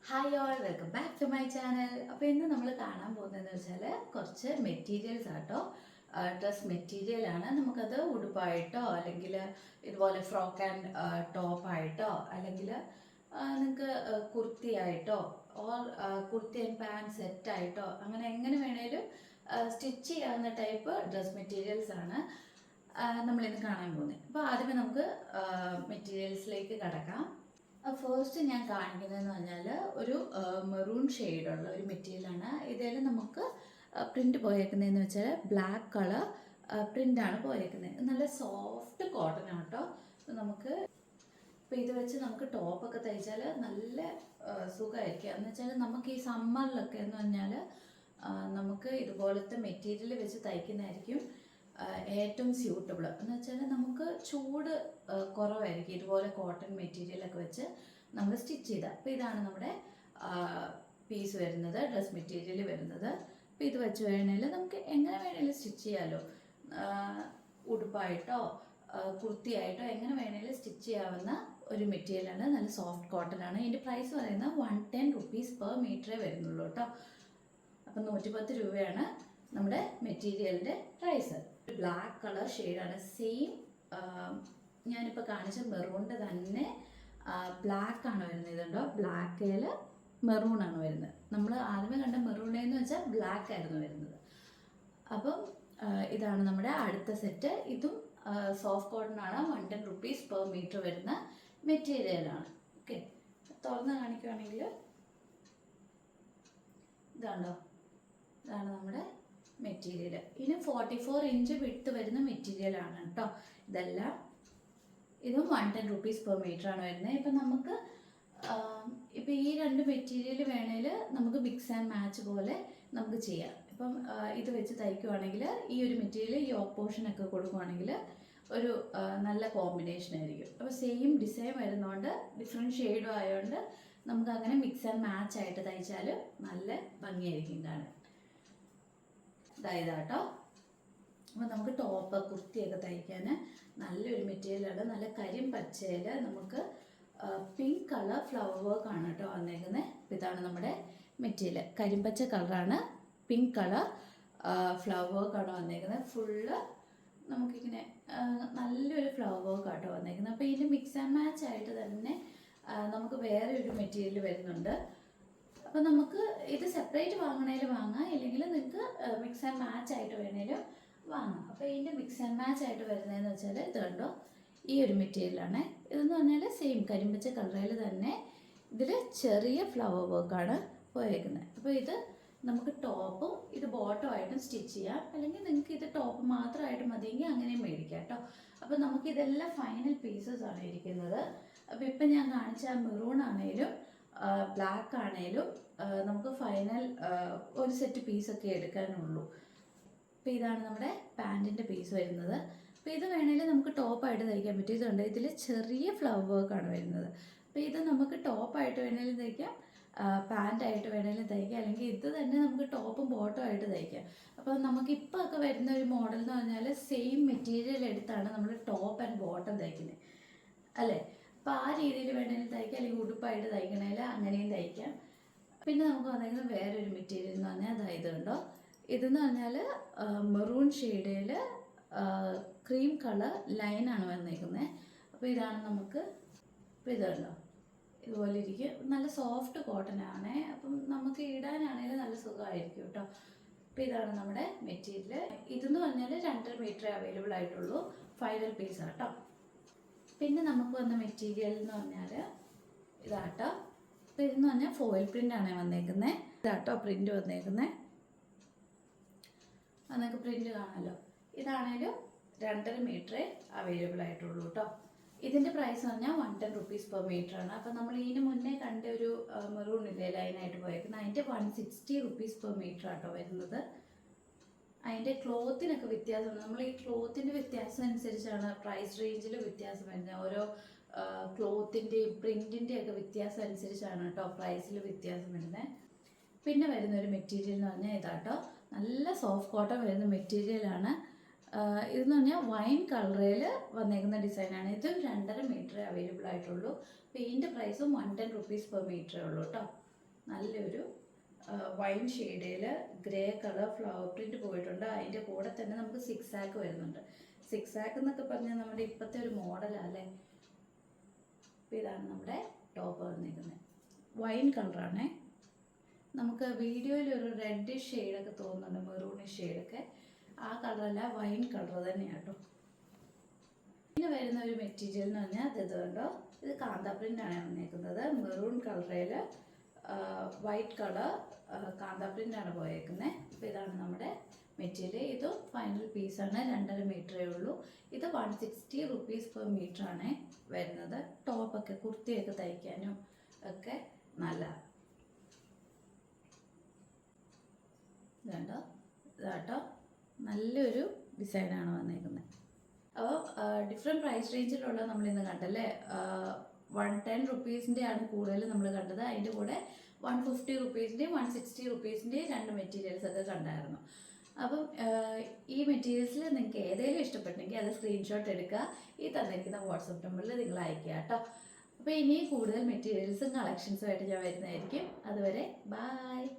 Hi all, welcome back to my channel. അപ്പോൾ ഇന്ന് നമ്മൾ കാണാൻ പോകുന്നതെന്ന് വെച്ചാൽ കുറച്ച് മെറ്റീരിയൽസ് ആട്ടോ. ഡ്രസ് മെറ്റീരിയലാണ്. നമുക്കത് ഉടുപ്പായിട്ടോ അല്ലെങ്കിൽ ഇതുപോലെ ഫ്രോക്ക് ആൻഡ് ടോപ്പായിട്ടോ അല്ലെങ്കിൽ നിങ്ങൾക്ക് കുർത്തിയായിട്ടോ ഓർ കുർത്തി ആൻഡ് പാൻറ് സെറ്റായിട്ടോ അങ്ങനെ എങ്ങനെ വേണേലും സ്റ്റിച്ച് ചെയ്യാവുന്ന ടൈപ്പ് ഡ്രസ് മെറ്റീരിയൽസ് ആണ് നമ്മളിന്ന് കാണാൻ പോകുന്നത്. അപ്പോൾ ആദ്യമേ നമുക്ക് മെറ്റീരിയൽസിലേക്ക് കടക്കാം. ഫസ്റ്റ് ഞാൻ കാണിക്കുന്നതെന്ന് പറഞ്ഞാൽ ഒരു മെറൂൺ ഷെയ്ഡുള്ള ഒരു മെറ്റീരിയലാണ്. ഇതിൽ നമുക്ക് പ്രിൻ്റ് പോയേക്കുന്നതെന്ന് വെച്ചാൽ ബ്ലാക്ക് കളർ പ്രിൻ്റാണ് പോയേക്കുന്നത്. നല്ല സോഫ്റ്റ് കോട്ടൺ ആട്ടോ. നമുക്ക് ഇപ്പോൾ ഇത് വെച്ച് നമുക്ക് ടോപ്പൊക്കെ തയ്ച്ചാൽ നല്ല സുഖമായിരിക്കും. എന്ന് വെച്ചാൽ നമുക്ക് ഈ സമ്മറിലൊക്കെ എന്ന് പറഞ്ഞാൽ നമുക്ക് ഇതുപോലത്തെ മെറ്റീരിയൽ വെച്ച് തയ്ക്കുന്നതായിരിക്കും ഏറ്റവും സ്യൂട്ടബിൾ. എന്ന് വെച്ചാൽ നമുക്ക് ചൂട് കുറവായിരിക്കും ഇതുപോലെ കോട്ടൺ മെറ്റീരിയലൊക്കെ വെച്ച് നമ്മൾ സ്റ്റിച്ച് ചെയ്താൽ. അപ്പോൾ ഇതാണ് നമ്മുടെ പീസ് വരുന്നത്, ഡ്രസ് മെറ്റീരിയൽ വരുന്നത്. അപ്പോൾ ഇത് വെച്ച് വേണമെങ്കിൽ നമുക്ക് എങ്ങനെ വേണമെങ്കിലും സ്റ്റിച്ച് ചെയ്യാമല്ലോ. ഉടുപ്പായിട്ടോ കുർത്തിയായിട്ടോ എങ്ങനെ വേണമെങ്കിലും സ്റ്റിച്ച് ചെയ്യാവുന്ന ഒരു മെറ്റീരിയലാണ്. നല്ല സോഫ്റ്റ് കോട്ടൺ ആണ്. ഇതിൻ്റെ പ്രൈസ് പറയുന്നത് 110 റുപ്പീസ് പെർ മീറ്ററേ വരുന്നുള്ളൂ കേട്ടോ. അപ്പം 110 രൂപയാണ് നമ്മുടെ മെറ്റീരിയലിൻ്റെ പ്രൈസ്. ബ്ലാക്ക് കളർ ഷെയ്ഡാണ്. സെയിം ഞാനിപ്പോൾ കാണിച്ച മെറൂണിൻ്റെ തന്നെ ബ്ലാക്ക് ആണ് വരുന്നത്. ഇതുണ്ടോ, ബ്ലാക്കിൽ മെറൂൺ ആണ് വരുന്നത്. നമ്മൾ ആദ്യമേ കണ്ട മെറൂണെന്ന് വെച്ചാൽ ബ്ലാക്ക് ആയിരുന്നു വരുന്നത്. അപ്പം ഇതാണ് നമ്മുടെ അടുത്ത സെറ്റ്. ഇതും സോഫ്റ്റ് കോട്ടൺ ആണ്. 110 റുപ്പീസ് പെർ മീറ്റർ വരുന്ന മെറ്റീരിയലാണ്. ഓക്കെ, തുറന്ന് കാണിക്കുകയാണെങ്കിൽ ഇതാണോ, ഇതാണ് നമ്മുടെ മെറ്റീരിയൽ. ഇനി 44 ഇഞ്ച് വിട്ട് വരുന്ന മെറ്റീരിയലാണ് കേട്ടോ ഇതെല്ലാം. ഇതും 110 റുപ്പീസ് പെർ മീറ്റർ ആണ് വരുന്നത്. ഇപ്പം നമുക്ക് ഇപ്പം ഈ രണ്ട് മെറ്റീരിയൽ വേണേൽ നമുക്ക് മിക്സ് ആൻഡ് മാച്ച് പോലെ നമുക്ക് ചെയ്യാം. ഇപ്പം ഇത് വെച്ച് തയ്ക്കുവാണെങ്കിൽ ഈ ഒരു മെറ്റീരിയൽ ഈ ഓപ്പോഷനൊക്കെ കൊടുക്കുവാണെങ്കിൽ ഒരു നല്ല കോമ്പിനേഷൻ ആയിരിക്കും. അപ്പോൾ സെയിം ഡിസൈൻ വരുന്നതുകൊണ്ട് ഡിഫറെൻറ്റ് ഷെയ്ഡും ആയതുകൊണ്ട് നമുക്ക് അങ്ങനെ മിക്സ് ആൻഡ് മാച്ച് ആയിട്ട് തയ്ച്ചാൽ നല്ല ഭംഗിയായിരിക്കും കാണാൻ. ഇതായിട്ടോ. അപ്പോൾ നമുക്ക് ടോപ്പ് കുർത്തിയൊക്കെ തയ്ക്കാൻ നല്ലൊരു മെറ്റീരിയലാണ്. നല്ല കരിമ്പച്ചയിൽ നമുക്ക് പിങ്ക് കളർ ഫ്ലവർ വർക്ക് ആണ് കേട്ടോ വന്നേക്കുന്നത്. ഇതാണ് നമ്മുടെ മെറ്റീരിയൽ. കരിമ്പച്ച കളറാണ്, പിങ്ക് കളർ ഫ്ലവർ വർക്കാണ് വന്നേക്കുന്നത്. ഫുള്ള് നമുക്കിങ്ങനെ നല്ലൊരു ഫ്ലവർ വർക്ക് ആട്ടോ വന്നേക്കുന്നത്. അപ്പോൾ ഇതിൽ മിക്സ് ആൻഡ് മാച്ച് ആയിട്ട് തന്നെ നമുക്ക് വേറെ ഒരു മെറ്റീരിയൽ വരുന്നുണ്ട്. അപ്പോൾ നമുക്ക് ഇത് സെപ്പറേറ്റ് വാങ്ങണേലും വാങ്ങാം, ഇല്ലെങ്കിൽ നിങ്ങൾക്ക് മിക്സ് ആൻഡ് മാച്ച് ആയിട്ട് വേണേലും വാങ്ങാം. അപ്പോൾ ഇതിൻ്റെ മിക്സ് ആൻഡ് മാച്ച് ആയിട്ട് വരുന്നതെന്ന് വെച്ചാൽ ഇത് കണ്ടോ, ഈ ഒരു മെറ്റീരിയലാണ്. ഇതെന്ന് പറഞ്ഞാൽ സെയിം കരിമ്പച്ച കളറിൽ തന്നെ ഇതിൽ ചെറിയ ഫ്ലവർ വർക്കാണ് പോയേക്കുന്നത്. അപ്പോൾ ഇത് നമുക്ക് ടോപ്പും ഇത് ബോട്ടമായിട്ടും സ്റ്റിച്ച് ചെയ്യാം, അല്ലെങ്കിൽ നിങ്ങൾക്ക് ഇത് ടോപ്പ് മാത്രമായിട്ട് മതിയെങ്കിൽ അങ്ങനെയും മേടിക്കാം കേട്ടോ. അപ്പോൾ നമുക്കിതെല്ലാം ഫൈനൽ പീസസ് ആണ് ഇരിക്കുന്നത്. അപ്പോൾ ഇപ്പം ഞാൻ കാണിച്ച മെറൂൺ ആണേലും ബ്ലാക്ക് ആണേലും നമുക്ക് ഫൈനൽ ഒരു സെറ്റ് പീസൊക്കെ എടുക്കാനുള്ളൂ. അപ്പോൾ ഇതാണ് നമ്മുടെ പാൻറ്റിൻ്റെ പീസ് വരുന്നത്. അപ്പോൾ ഇത് വേണമെങ്കിൽ നമുക്ക് ടോപ്പായിട്ട് തയ്ക്കാൻ പറ്റും. ഇതുണ്ട്, ഇതിൽ ചെറിയ ഫ്ലവർ വർക്കാണ് വരുന്നത്. അപ്പോൾ ഇത് നമുക്ക് ടോപ്പായിട്ട് വേണമെങ്കിലും തയ്ക്കാം, പാൻറ്റായിട്ട് വേണമെങ്കിലും തയ്ക്കാം, അല്ലെങ്കിൽ ഇത് തന്നെ നമുക്ക് ടോപ്പും ബോട്ടും ആയിട്ട് തയ്ക്കാം. അപ്പോൾ നമുക്കിപ്പോൾ ഒക്കെ വരുന്ന ഒരു മോഡൽ എന്ന് പറഞ്ഞാൽ സെയിം മെറ്റീരിയൽ എടുത്താണ് നമ്മൾ ടോപ്പ് ആൻഡ് ബോട്ടം തയ്ക്കുന്നത് അല്ലേ. അപ്പോൾ ആ രീതിയിൽ വേണമെങ്കിലും തയ്ക്കാം, അല്ലെങ്കിൽ ഉടുപ്പായിട്ട് തയ്ക്കണമെങ്കിൽ അങ്ങനെയും തയ്ക്കാം. പിന്നെ നമുക്ക് വന്നിരിക്കുന്നത് വേറൊരു മെറ്റീരിയൽ എന്ന് പറഞ്ഞാൽ അതായത് കണ്ടോ, ഇതെന്ന് പറഞ്ഞാൽ മെറൂൺ ഷെയ്ഡിൽ ക്രീം കളർ ലൈനാണ് വന്നിരിക്കുന്നത്. അപ്പോൾ ഇതാണ് നമുക്ക്, ഇപ്പോൾ ഇത് കണ്ടോ, ഇതുപോലെ ഇരിക്കും. നല്ല സോഫ്റ്റ് കോട്ടൺ ആണ്. അപ്പം നമുക്ക് ഇടാനാണെങ്കിലും നല്ല സുഖമായിരിക്കും കേട്ടോ. അപ്പോൾ ഇതാണ് നമ്മുടെ മെറ്റീരിയൽ. ഇതെന്ന് പറഞ്ഞാൽ 2.5 മീറ്റർ അവൈലബിൾ ആയിട്ടുള്ളൂ. ഫൈനൽ പീസ് കേട്ടോ. പിന്നെ നമുക്ക് വന്ന മെറ്റീരിയൽ എന്ന് പറഞ്ഞാൽ ഇതാട്ടോ. അപ്പോൾ ഇതെന്ന് പറഞ്ഞാൽ ഫോയിൽ പ്രിൻ്റാണ് വന്നേക്കുന്നത്. ഇതാട്ടോ പ്രിൻ്റ് വന്നേക്കുന്നത്. നിങ്ങൾക്ക് പ്രിൻ്റ് കാണാമല്ലോ. ഇതാണേലും 2.5 മീറ്ററേ അവൈലബിൾ ആയിട്ടുള്ളൂ കേട്ടോ. ഇതിൻ്റെ പ്രൈസ് പറഞ്ഞാൽ 110 റുപ്പീസ് പെർ മീറ്റർ ആണ്. അപ്പോൾ നമ്മൾ ഇതിന് മുന്നേ കണ്ട ഒരു മെറൂൺ ഇല്ലേ ലൈനായിട്ട് പോയേക്കുന്നത്, അതിൻ്റെ 160 റുപ്പീസ് പെർ മീറ്റർ ആട്ടോ വരുന്നത്. അതിൻ്റെ ക്ലോത്തിനൊക്കെ വ്യത്യാസമുണ്ട്. നമ്മൾ ഈ ക്ലോത്തിൻ്റെ വ്യത്യാസം അനുസരിച്ചാണ് പ്രൈസ് റേഞ്ചിൽ വ്യത്യാസം വരുന്നത്. ഓരോ ക്ലോത്തിൻ്റെയും പ്രിൻറ്റിൻ്റെയും ഒക്കെ വ്യത്യാസം അനുസരിച്ചാണ് കേട്ടോ പ്രൈസിൽ വ്യത്യാസം വരുന്നത്. പിന്നെ വരുന്ന ഒരു മെറ്റീരിയൽ എന്ന് പറഞ്ഞാൽ ഇതാട്ടോ, നല്ല സോഫ്റ്റ് കോട്ടൺ വരുന്ന മെറ്റീരിയലാണ്. ഇതെന്ന് പറഞ്ഞാൽ വൈൻ കളറിൽ വന്നേക്കുന്ന ഡിസൈനാണ്. ഇതും 2.5 മീറ്റർ അവൈലബിൾ ആയിട്ടുള്ളൂ. അപ്പോൾ ഇതിൻ്റെ പ്രൈസും 110 റുപ്പീസ് പെർ മീറ്ററേ ഉള്ളൂ കേട്ടോ. നല്ലൊരു വൈൻ ഷെയ്ഡിൽ ഗ്രേ കളർ ഫ്ലവർ പ്രിന്റ് പോയിട്ടുണ്ട്. അതിൻ്റെ കൂടെ തന്നെ നമുക്ക് സിക്സ് ആക്ക് വരുന്നുണ്ട്. സിക്സ് ആക്ക് എന്നൊക്കെ പറഞ്ഞാൽ നമ്മുടെ ഇപ്പോഴത്തെ ഒരു മോഡലല്ലേ. അപ്പോൾ ഇതാണ് നമ്മുടെ ടോപ്പ് വന്നിരിക്കുന്നത്. വൈൻ കളറാണേ. നമുക്ക് വീഡിയോയിൽ ഒരു റെഡ് ഷെയ്ഡൊക്കെ തോന്നുന്നുണ്ട്, മെറൂണിഷ് ഷെയ്ഡൊക്കെ. ആ കളറല്ല, വൈൻ കളർ തന്നെയാണ് കേട്ടോ. പിന്നെ വരുന്ന ഒരു മെറ്റീരിയൽ എന്ന് പറഞ്ഞാൽ ഇത് കണ്ടോ, ഇത് കാന്ത പ്രിൻ്റാണ് വന്നേക്കുന്നത്. മെറൂൺ കളറിൽ വൈറ്റ് കളർ കാന്ത പ്രിൻ്റാണ് പോയേക്കുന്നത്. അപ്പോൾ ഇതാണ് നമ്മുടെ മെറ്റീരിയൽ. ഇത് ഫൈനൽ പീസാണ്, 2.5 മീറ്ററേ ഉള്ളൂ. ഇത് 160 റുപ്പീസ് പെർ മീറ്ററാണ് വരുന്നത്. ടോപ്പൊക്കെ കുർത്തിയൊക്കെ തയ്ക്കാനും ഒക്കെ നല്ല ഇതുണ്ടോ, ഇതാട്ടോ നല്ലൊരു ഡിസൈനാണ് വന്നേക്കുന്നത്. അപ്പോൾ ഡിഫറെൻറ്റ് പ്രൈസ് റേഞ്ചിലുള്ള നമ്മളിന്ന് കണ്ടല്ലേ. 110 റുപ്പീസിൻ്റെ ആണ് കൂടുതൽ നമ്മൾ കണ്ടത്. അതിൻ്റെ കൂടെ 150 റുപ്പീസിൻ്റെയും 160 റുപ്പീസിൻ്റെയും 2 മെറ്റീരിയൽസ് ഒക്കെ കണ്ടായിരുന്നു. അപ്പം ഈ മെറ്റീരിയൽസിൽ നിങ്ങൾക്ക് ഏതെങ്കിലും ഇഷ്ടപ്പെട്ടെങ്കിൽ അത് സ്ക്രീൻഷോട്ട് എടുക്കുക, ഈ തന്നിരിക്കുന്ന വാട്സപ്പ് നമ്പറിൽ നിങ്ങൾ അയക്കുക കേട്ടോ. അപ്പോൾ ഇനി കൂടുതൽ മെറ്റീരിയൽസും കളക്ഷൻസും ആയിട്ട് ഞാൻ വരുന്നതായിരിക്കും. അതുവരെ ബായ്.